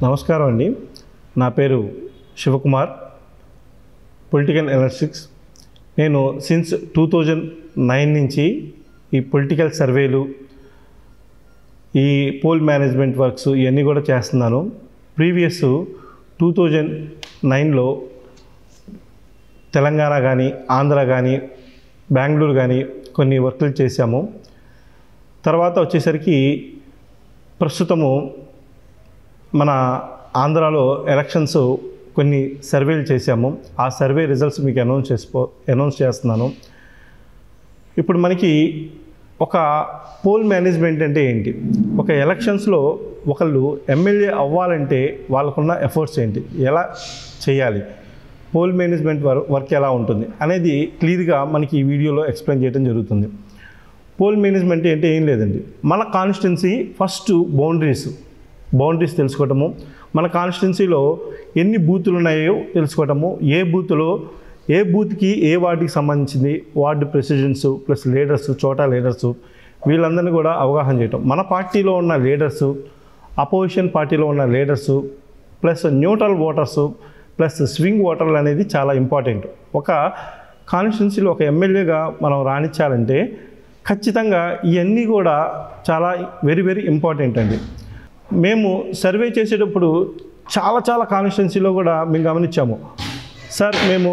నమస్కారం అండి. నా పేరు శివకుమార్, పొలిటికల్ అనలిటిక్స్. నేను సిన్స్ 2009 నుంచి ఈ పొలిటికల్ సర్వేలు, ఈ పోల్ మేనేజ్మెంట్ వర్క్స్ ఇవన్నీ కూడా చేస్తున్నాను. ప్రీవియస్ 2009లో తెలంగాణ కానీ, ఆంధ్ర కానీ, బెంగళూరు కానీ కొన్ని వర్కులు చేశాము. తర్వాత వచ్చేసరికి ప్రస్తుతము మన ఆంధ్రాలో ఎలక్షన్స్ కొన్ని సర్వేలు చేశాము. ఆ సర్వే రిజల్ట్స్ మీకు అనౌన్స్ చేస్తున్నాను. ఇప్పుడు మనకి ఒక పోల్ మేనేజ్మెంట్ అంటే ఏంటి, ఒక ఎలక్షన్స్లో ఒకళ్ళు ఎమ్మెల్యే అవ్వాలంటే వాళ్ళకున్న ఎఫర్ట్స్ ఏంటి, ఎలా చేయాలి, పోల్ మేనేజ్మెంట్ వర్క్ ఎలా ఉంటుంది అనేది క్లియర్గా మనకి ఈ వీడియోలో ఎక్స్ప్లెయిన్ చేయడం జరుగుతుంది. పోల్ మేనేజ్మెంట్ అంటే ఏం లేదండి, మన కాన్స్టిట్యున్సీ ఫస్ట్ బౌండరీస్ తెలుసుకోవటము, మన కాన్స్టిట్యున్సీలో ఎన్ని బూతులు ఉన్నాయో తెలుసుకోవటము, ఏ బూత్కి ఏ వార్డుకి సంబంధించింది, వార్డు ప్రెసిడెంట్స్ ప్లస్ లీడర్స్, చోటా లీడర్స్, వీళ్ళందరినీ కూడా అవగాహన చేయటం. మన పార్టీలో ఉన్న లీడర్స్, అపోజిషన్ పార్టీలో ఉన్న leaders plus neutral voters plus swing ఓటర్లు అనేది చాలా ఇంపార్టెంట్. ఒక కాన్స్టిట్యున్సీలో ఒక ఎమ్మెల్యేగా మనం రాణించాలంటే ఖచ్చితంగా ఇవన్నీ కూడా చాలా వెరీ ఇంపార్టెంట్ అండి. మేము సర్వే చేసేటప్పుడు చాలా కాన్స్టిట్యున్సీలో కూడా మేము గమనించాము. సార్ మేము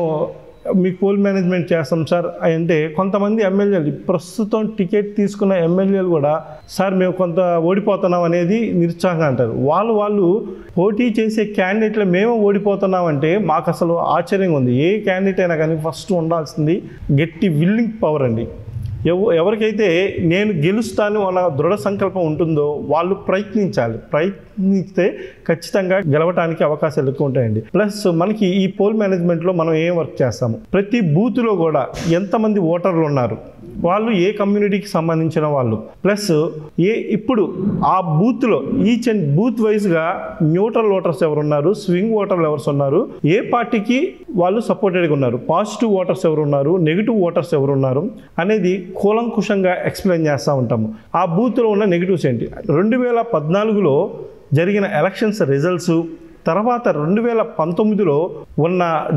మీకు పోల్ మేనేజ్మెంట్ చేస్తాం సార్ అంటే కొంతమంది ఎమ్మెల్యేలు, ప్రస్తుతం టికెట్ తీసుకున్న ఎమ్మెల్యేలు కూడా సార్ మేము కొంత ఓడిపోతున్నాం అనేది నిరుత్సాహంగా అంటారు. వాళ్ళు పోటీ చేసే క్యాండిడేట్లు మేము ఓడిపోతున్నాం అంటే మాకు అసలు ఆశ్చర్యంగా ఉంది. ఏ క్యాండిడేట్ అయినా కానీ ఫస్ట్ ఉండాల్సింది గట్టి విల్లింగ్ పవర్ అండి. ఎవరికైతే నేను గెలుస్తాను అన్న దృఢ సంకల్పం ఉంటుందో వాళ్ళు ప్రయత్నిస్తే ఖచ్చితంగా గెలవడానికి అవకాశాలు ఎక్కువ ఉంటాయండి. ప్లస్ మనకి ఈ పోల్ మేనేజ్మెంట్లో మనం ఏం వర్క్ చేస్తాము, ప్రతి బూత్లో కూడా ఎంతమంది ఓటర్లు ఉన్నారు, వాళ్ళు ఏ కమ్యూనిటీకి సంబంధించిన వాళ్ళు, ప్లస్ ఇప్పుడు ఆ బూత్లో ఈచ్ అండ్ బూత్ వైజ్గా న్యూట్రల్ ఓటర్స్ ఎవరున్నారు, స్వింగ్ ఓటర్లు ఎవరు ఉన్నారు, ఏ పార్టీకి వాళ్ళు సపోర్టెడ్గా ఉన్నారు, పాజిటివ్ ఓటర్స్ ఎవరు ఉన్నారు, నెగిటివ్ ఓటర్స్ ఎవరు ఉన్నారు అనేది కూలంకుషంగా ఎక్స్ప్లెయిన్ చేస్తూ ఉంటాము. ఆ బూత్లో ఉన్న నెగిటివ్స్ ఏంటి, 2014లో జరిగిన ఎలక్షన్స్ రిజల్ట్స్, తర్వాత 2019లో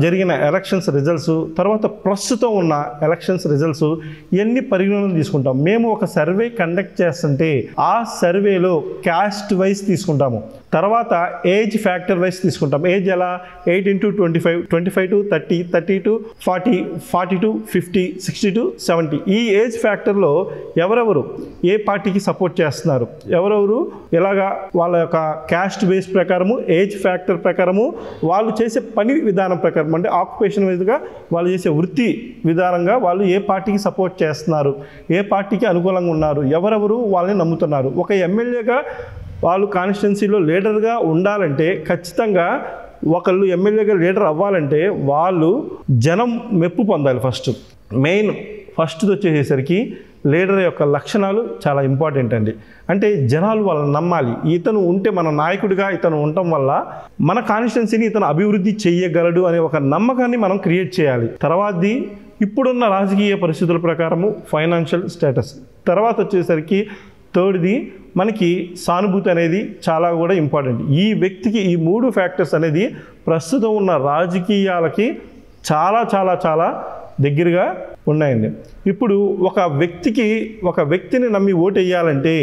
జరిగిన ఎలక్షన్స్ రిజల్ట్స్, తర్వాత ప్రస్తుతం ఉన్న ఎలక్షన్స్ రిజల్ట్స్, ఇవన్నీ పరిగణనలు తీసుకుంటాం. మేము ఒక సర్వే కండక్ట్ చేస్తుంటే ఆ సర్వేలో క్యాస్ట్ వైజ్ తీసుకుంటాము, తర్వాత ఏజ్ ఫ్యాక్టర్ వైజ్ తీసుకుంటాం. ఏజ్ ఎలా, 8 into 25, 25 to 30, 30 to 40, 40 to 50, 60 to 70. ఈ ఏజ్ ఫ్యాక్టర్లో ఎవరెవరు ఏ పార్టీకి సపోర్ట్ చేస్తున్నారు, ఎవరెవరు ఎలాగా వాళ్ళ యొక్క క్యాస్ట్ బేస్ ప్రకారము, ఏజ్ ఫ్యాక్టర్ ప్రకారము, వాళ్ళు చేసే పని విధానం ప్రకారం, అంటే ఆక్యుపేషన్ వైజ్గా వాళ్ళు చేసే వృత్తి విధానంగా వాళ్ళు ఏ పార్టీకి సపోర్ట్ చేస్తున్నారు, ఏ పార్టీకి అనుకూలంగా ఉన్నారు, ఎవరెవరు వాళ్ళని నమ్ముతున్నారు. ఒక ఎమ్మెల్యేగా వాళ్ళు కాన్స్టిట్యున్సీలో లీడర్గా ఉండాలంటే ఖచ్చితంగా ఒకళ్ళు ఎమ్మెల్యేగా లీడర్ అవ్వాలంటే వాళ్ళు జనం మెప్పు పొందాలి. ఫస్ట్ వచ్చేసరికి లీడర్ యొక్క లక్షణాలు చాలా ఇంపార్టెంట్ అండి. అంటే జనాలు వాళ్ళని నమ్మాలి, ఇతను ఉంటే మన నాయకుడిగా ఇతను ఉండటం వల్ల మన కాన్స్టిట్యున్సీని ఇతను అభివృద్ధి చేయగలడు అనే ఒక నమ్మకాన్ని మనం క్రియేట్ చేయాలి. తర్వాతది ఇప్పుడున్న రాజకీయ పరిస్థితుల ప్రకారము ఫైనాన్షియల్ స్టేటస్, తర్వాత వచ్చేసరికి థర్డ్ది మనకి సానుభూతి అనేది చాలా కూడా ఇంపార్టెంట్. ఈ వ్యక్తికి ఈ 3 ఫ్యాక్టర్స్ అనేది ప్రస్తుతం ఉన్న రాజకీయాలకి చాలా దగ్గరగా ఉన్నాయండి. ఇప్పుడు ఒక వ్యక్తిని నమ్మి ఓటు వేయాలంటే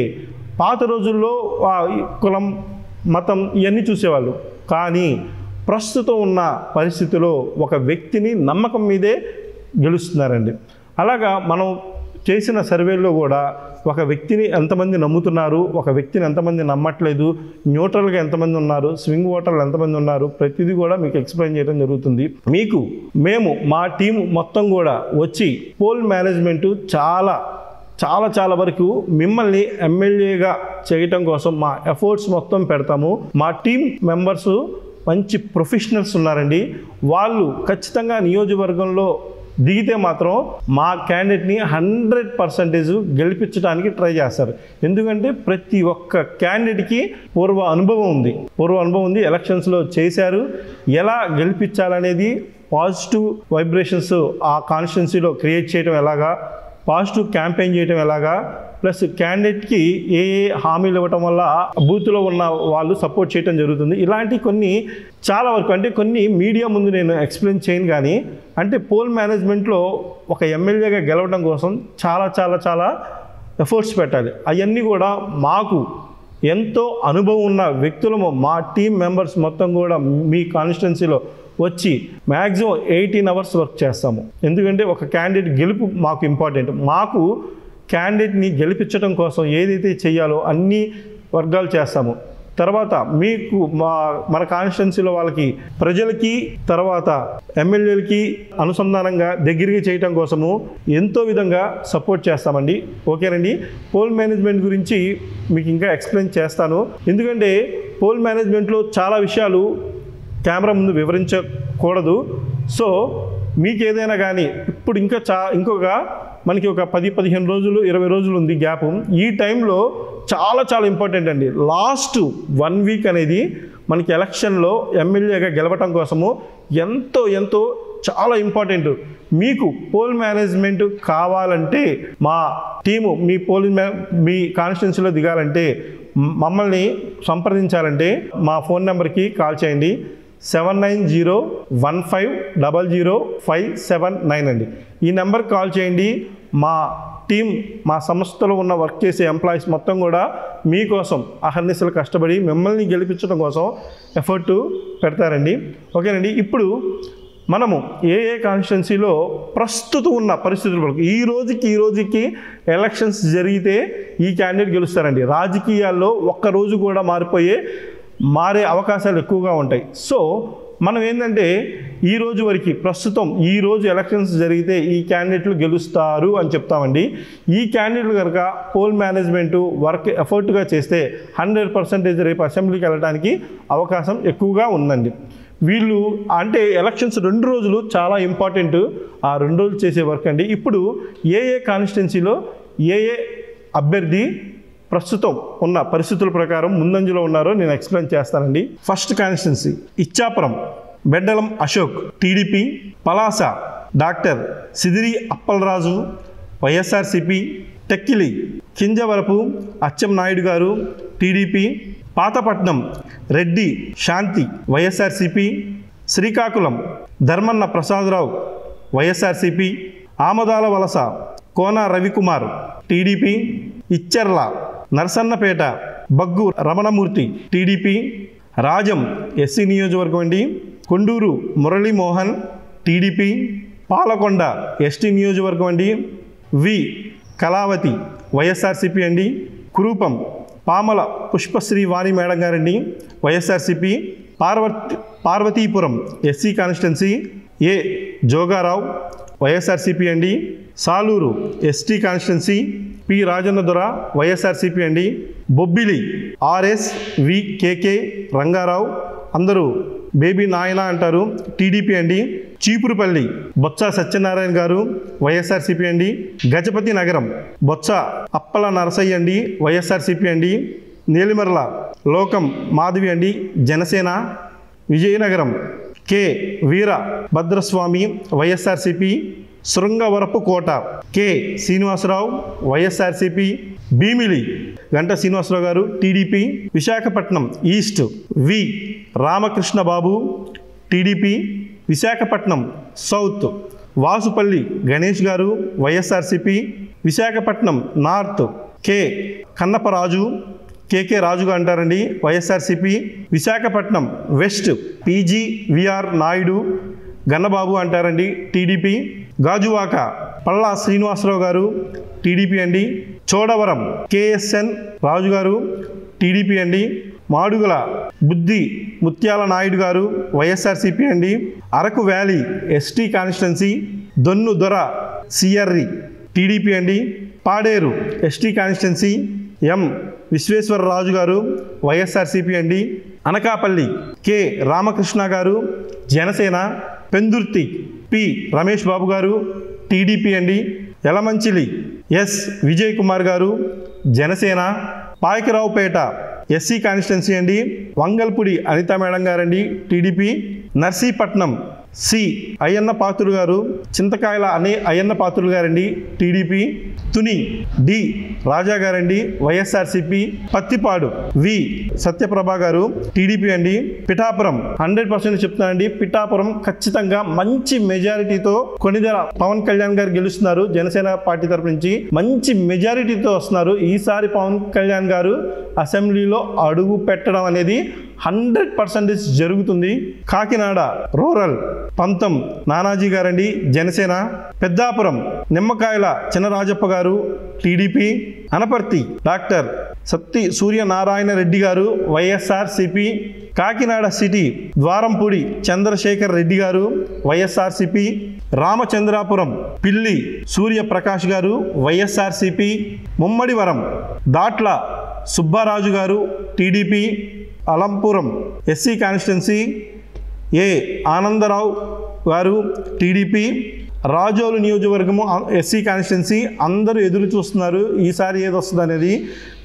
పాత రోజుల్లో కులం, మతం ఇవన్నీ చూసేవాళ్ళు, కానీ ప్రస్తుతం ఉన్న పరిస్థితిలో ఒక వ్యక్తిని నమ్మకం మీదే గెలుస్తున్నారండి. అలాగా మనం చేసిన సర్వేల్లో కూడా ఒక వ్యక్తిని ఎంతమంది నమ్ముతున్నారు, ఒక వ్యక్తిని ఎంతమంది నమ్మట్లేదు, న్యూట్రల్గా ఎంతమంది ఉన్నారు, స్వింగ్ ఓటర్లు ఎంతమంది ఉన్నారు, ప్రతిదీ కూడా మీకు ఎక్స్ప్లెయిన్ చేయడం జరుగుతుంది. మేము మా టీం మొత్తం కూడా వచ్చి పోల్ మేనేజ్మెంటు చాలా వరకు మిమ్మల్ని ఎమ్మెల్యేగా చేయటం కోసం మా ఎఫర్ట్స్ మొత్తం పెడతాము. మా టీం మెంబర్స్ మంచి ప్రొఫెషనల్స్ ఉన్నారండి. వాళ్ళు ఖచ్చితంగా నియోజకవర్గంలో దిగితే మాత్రం మా క్యాండిడేట్ని 100% గెలిపించడానికి ట్రై చేస్తారు. ఎందుకంటే ప్రతి ఒక్క క్యాండిడేట్కి పూర్వ అనుభవం ఉంది, ఎలక్షన్స్లో చేశారు. ఎలా గెలిపించాలనేది పాజిటివ్ వైబ్రేషన్స్ ఆ కాన్స్టిట్యున్సీలో క్రియేట్ చేయడం ఎలాగా, పాజిటివ్ క్యాంపెయిన్ చేయడం ఎలాగా, ప్లస్ క్యాండిడేట్కి ఏ హామీలు ఇవ్వటం వల్ల బూత్లో ఉన్న వాళ్ళు సపోర్ట్ చేయడం జరుగుతుంది. ఇలాంటి కొన్ని చాలా వరకు అంటే కొన్ని మీడియా ముందు నేను ఎక్స్ప్లెయిన్ చేయను, కానీ అంటే పోల్ మేనేజ్మెంట్లో ఒక ఎమ్మెల్యేగా గెలవడం కోసం చాలా చాలా చాలా ఎఫర్ట్స్ పెట్టాలి. అవన్నీ కూడా మాకు ఎంతో అనుభవం ఉన్న వ్యక్తులము, మా టీం మెంబర్స్ మొత్తం కూడా మీ కాన్స్టిట్యున్సీలో వచ్చి మ్యాక్సిమం 18 అవర్స్ వర్క్ చేస్తాము. ఎందుకంటే ఒక క్యాండిడేట్ గెలుపు మాకు ఇంపార్టెంట్. మాకు క్యాండిడేట్ని గెలిపించడం కోసం ఏదైతే చేయాలో అన్ని వర్గాలు చేస్తాము. తర్వాత మీకు మన కాన్స్టిట్యున్సీలో వాళ్ళకి ప్రజలకి తర్వాత ఎమ్మెల్యేలకి అనుసంధానంగా దగ్గరికి చేయటం కోసము ఎంతో విధంగా సపోర్ట్ చేస్తామండి. ఓకేనండి. పోల్ మేనేజ్మెంట్ గురించి మీకు ఇంకా ఎక్స్ప్లెయిన్ చేస్తాను. ఎందుకంటే పోల్ మేనేజ్మెంట్లో చాలా విషయాలు కెమెరా ముందు వివరించకూడదు. సో మీకు ఏదైనా కానీ ఇప్పుడు ఇంకా ఇంకొక మనకి ఒక 10-15 రోజులు 20 రోజులు ఉంది గ్యాప్. ఈ టైంలో చాలా చాలా ఇంపార్టెంట్ అండి. లాస్ట్ 1 వీక్ అనేది మనకి ఎలక్షన్లో ఎమ్మెల్యేగా గెలవటం కోసము ఎంతో ఎంతో చాలా ఇంపార్టెంట్. మీకు పోల్ మేనేజ్మెంట్ కావాలంటే మా టీము మీ కాన్స్టిట్యున్సీలో దిగాలంటే మమ్మల్ని సంప్రదించాలంటే మా ఫోన్ నెంబర్కి కాల్ చేయండి. 7901500579 అండి. ఈ నెంబర్కి కాల్ చేయండి. మా టీం, మా సంస్థలో ఉన్న వర్క్ చేసే ఎంప్లాయీస్ మొత్తం కూడా మీకోసం అహర్నిశలు కష్టపడి మిమ్మల్ని గెలిపించడం కోసం ఎఫర్ట్ పెడతారండి. ఓకేనండి. ఇప్పుడు మనము ఏ కాన్స్టిట్యున్సీలో ప్రస్తుతం ఉన్న పరిస్థితుల వరకు ఈ రోజుకి ఎలక్షన్స్ జరిగితే ఈ క్యాండిడేట్ గెలుస్తారండి. రాజకీయాల్లో ఒక్కరోజు కూడా మారే అవకాశాలు ఎక్కువగా ఉంటాయి. సో మనం ఏంటంటే ఈ రోజు వరకు ప్రస్తుతం ఈ రోజు ఎలక్షన్స్ జరిగితే ఈ క్యాండిడేట్లు గెలుస్తారు అని చెప్తామండి. ఈ క్యాండిడేట్లు కనుక పోల్ మేనేజ్మెంట్ వర్క్ ఎఫర్ట్గా చేస్తే 100% రేపు అసెంబ్లీకి వెళ్ళడానికి అవకాశం ఎక్కువగా ఉందండి. వీళ్ళు అంటే ఎలక్షన్స్ 2 రోజులు చాలా ఇంపార్టెంట్. ఆ 2 రోజులు చేసే వర్క్ అండి. ఇప్పుడు ఏ కాన్స్టిట్యున్సీలో ఏ అభ్యర్థి ప్రస్తుతం ఉన్న పరిస్థితుల ప్రకారం ముందంజలో ఉన్నారో నేను ఎక్స్ప్లెయిన్ చేస్తానండి. First constituency Ichchapuram Bendalam Ashok TDP, Palasa doctor Sidiri Appalaraju YSRCP, Tekkali Kinjarapu Atchannaidu గారు TDP, Pathapatnam Reddy Shanthi YSRCP, Srikakulam Dharmana Prasadarao YSRCP, Amadalavalasa Kona Ravikumar TDP, Icherla Narasannapeta Baggu Ramanamurthy TDP, Rajam SC నియోజకవర్గం అండి, కొండూరు మురళీమోహన్ టీడీపీ, పాలకొండ ఎస్టీ నియోజకవర్గం అండి, వి కళావతి వైఎస్ఆర్సిపి అండి, కురూపం పామల పుష్పశ్రీ వాణి మేడం గారండి వైఎస్ఆర్సిపి, పార్వతీపురం ఎస్సీ కాన్స్టిట్యున్సీ ఏ జోగారావు వైఎస్ఆర్సిపి అండి, Saluru ST constituency P Rajanna దొర వైఎస్ఆర్సిపి అండి, బొబ్బిలి ఆర్ఎస్ వి కేకే రంగారావు అందరూ బేబీ నాయన అంటారు టీడీపీ అండి, చీపురుపల్లి బొత్స సత్యనారాయణ గారు వైఎస్ఆర్సిపి అండి, గజపతి నగరం బొత్స అప్పల నరసయ్య అండి వైఎస్ఆర్సిపి అండి, నేలిమర్ల లోకం మాధవి అండి జనసేన, విజయనగరం కె వీర భద్రస్వామి వైఎస్ఆర్సిపి, శృంగవరపు కోట కె శ్రీనివాసరావు వైఎస్ఆర్సిపి, భీమిలి గంట శ్రీనివాసరావు గారు టీడీపీ, విశాఖపట్నం ఈస్ట్ వి రామకృష్ణ బాబు టీడీపీ, విశాఖపట్నం సౌత్ వాసుపల్లి గణేష్ గారు వైఎస్ఆర్సిపి, విశాఖపట్నం నార్త్ కె కన్నపరాజు కేకే రాజుగా అంటారండి వైఎస్ఆర్సిపి, విశాఖపట్నం వెస్ట్ పీజీవిఆర్ నాయుడు గన్నబాబు అంటారండి టీడీపీ, గాజువాక పల్లా శ్రీనివాసరావు గారు టీడీపీ అండి, చోడవరం కేఎస్ఎన్ రాజు గారు టీడీపీ అండి, మాడుగుల బుద్ధి ముత్యాల నాయుడు గారు వైఎస్ఆర్సిపి అండి, అరకు వ్యాలీ ఎస్టీ కాన్స్టిట్యున్సీ దొన్ను దొర సిఆర్రి టీడీపీ అండి, పాడేరు ఎస్టీ కాన్స్టిట్యున్సీ ఎం విశ్వేశ్వరరాజు గారు వైఎస్ఆర్సిపి అండి, అనకాపల్లి కె రామకృష్ణ గారు జనసేన, పెందుర్తి పి రమేష్ బాబు గారు టీడీపీ అండి, యలమంచిలి ఎస్ విజయ్ కుమార్ గారు జనసేన, పాయకరావుపేట ఎస్సీ కాన్స్టిట్యున్సీ అండి వంగల్పూడి అనితా మేడం గారండి టీడీపీ, నర్సీపట్నం సి అయ్యన్న పాత్రుడు గారు చింతకాయల అయ్యన్న పాత్రుడు గారండి టీడీపీ, తుని డి రాజా గారండి వైఎస్ఆర్సిపి, పత్తిపాడు వి సత్యప్రభ గారు టీడీపీ అండి, పిఠాపురం 100% చెప్తున్నానండి, పిఠాపురం ఖచ్చితంగా మంచి మెజారిటీతో కొణిదెల పవన్ కళ్యాణ్ గారు గెలుస్తున్నారు. జనసేన పార్టీ తరపు నుంచి మంచి మెజారిటీతో వస్తున్నారు. ఈసారి పవన్ కళ్యాణ్ గారు అసెంబ్లీలో అడుగు పెట్టడం అనేది 100% జరుగుతుంది. కాకినాడ రూరల్ పంతం నానాజీ గారండి జనసేన, పెద్దాపురం నిమ్మకాయల చినరాజప్ప గారు టీడీపీ, అనపర్తి డాక్టర్ సత్తి సూర్యనారాయణ రెడ్డి గారు వైఎస్ఆర్సిపి, కాకినాడ సిటీ ద్వారంపూడి చంద్రశేఖర్ రెడ్డి గారు వైఎస్ఆర్సిపి, రామచంద్రాపురం పిల్లి సూర్యప్రకాష్ గారు వైఎస్ఆర్సిపి, ముమ్మడివరం దాట్ల సుబ్బారాజు గారు టీడీపీ, అలంపురం ఎస్సీ కాన్స్టిట్యున్సీ ఏ ఆనందరావు గారు టీడీపీ, రాజోలు నియోజకవర్గము ఎస్సీ కాన్స్టిట్యున్సీ అందరూ ఎదురు చూస్తున్నారు ఈసారి ఏది వస్తుంది అనేది.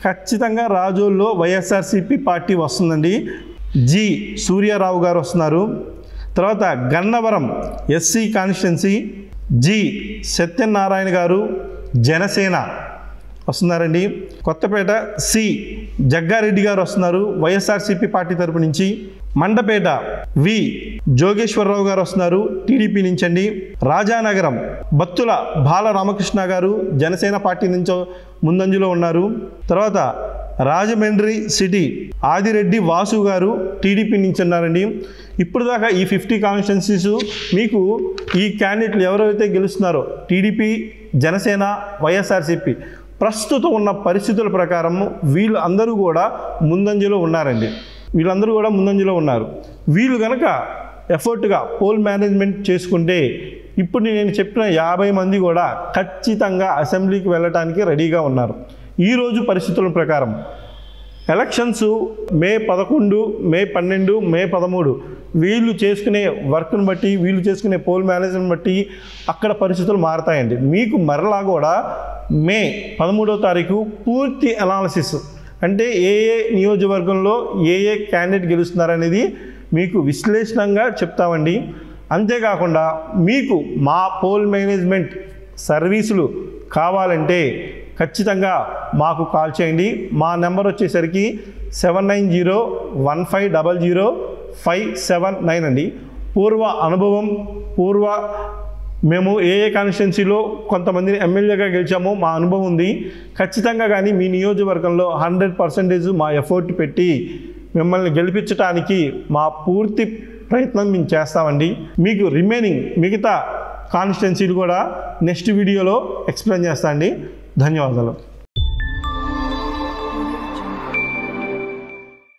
ఖచ్చితంగా రాజోల్లో వైఎస్ఆర్సిపి పార్టీ వస్తుందండి. జి సూర్యారావు గారు వస్తున్నారు. తర్వాత Gannavaram SC constituency G Satyanarayana గారు జనసేన వస్తున్నారండి. కొత్తపేట సి జగ్గారెడ్డి గారు వస్తున్నారు వైఎస్ఆర్సిపి పార్టీ తరపు నుంచి. మండపేట వి జోగేశ్వరరావు గారు వస్తున్నారు టీడీపీ నుంచి అండి. రాజానగరం బత్తుల బాలరామకృష్ణ గారు జనసేన పార్టీ నుంచి ముందంజలో ఉన్నారు. తర్వాత రాజమండ్రి సిటీ ఆదిరెడ్డి వాసు గారు టీడీపీ నుంచి ఉన్నారండి. ఇప్పుడు దాకా ఈ 50 కాన్స్టిట్యున్సీస్ మీకు ఈ క్యాండిడేట్లు ఎవరైతే గెలుస్తున్నారో టీడీపీ, జనసేన, వైఎస్ఆర్సిపి ప్రస్తుతం ఉన్న పరిస్థితుల ప్రకారం వీళ్ళందరూ కూడా ముందంజలో ఉన్నారండి. వీళ్ళందరూ కూడా ముందంజలో ఉన్నారు. వీళ్ళు కనుక ఎఫర్ట్గా పోల్ మేనేజ్మెంట్ చేసుకుంటే ఇప్పుడు నేను చెప్పిన 50 మంది కూడా ఖచ్చితంగా అసెంబ్లీకి వెళ్ళటానికి రెడీగా ఉన్నారు. ఈరోజు పరిస్థితుల ప్రకారం ఎలక్షన్స్ మే 11, మే 12, మే 13 వీళ్ళు చేసుకునే వర్క్ను బట్టి, వీళ్ళు చేసుకునే పోల్ మేనేజ్మెంట్ బట్టి అక్కడ పరిస్థితులు మారతాయండి. మీకు మరలా కూడా మే 13వ తారీఖు పూర్తి అనాలిసిస్ అంటే ఏ నియోజకవర్గంలో ఏ క్యాండిడేట్ గెలుస్తున్నారనేది మీకు విశ్లేషణంగా చెప్తామండి. అంతేకాకుండా మీకు మా పోల్ మేనేజ్మెంట్ సర్వీసులు కావాలంటే ఖచ్చితంగా మాకు కాల్ చేయండి. మా నెంబర్ వచ్చేసరికి 7901500579 అండి. పూర్వ అనుభవం, మేము ఏ కాన్స్టిట్యున్సీలో కొంతమందిని ఎమ్మెల్యేగా గెలిచామో మా అనుభవం ఉంది. ఖచ్చితంగా కానీ మీ నియోజకవర్గంలో 100% మా ఎఫర్ట్ పెట్టి మిమ్మల్ని గెలిపించడానికి మా పూర్తి ప్రయత్నం మేము చేస్తామండి. మీకు రిమైనింగ్ మిగతా కాన్స్టిట్యున్సీలు కూడా నెక్స్ట్ వీడియోలో ఎక్స్ప్లెయిన్ చేస్తా అండి. ధన్యవాదాలు.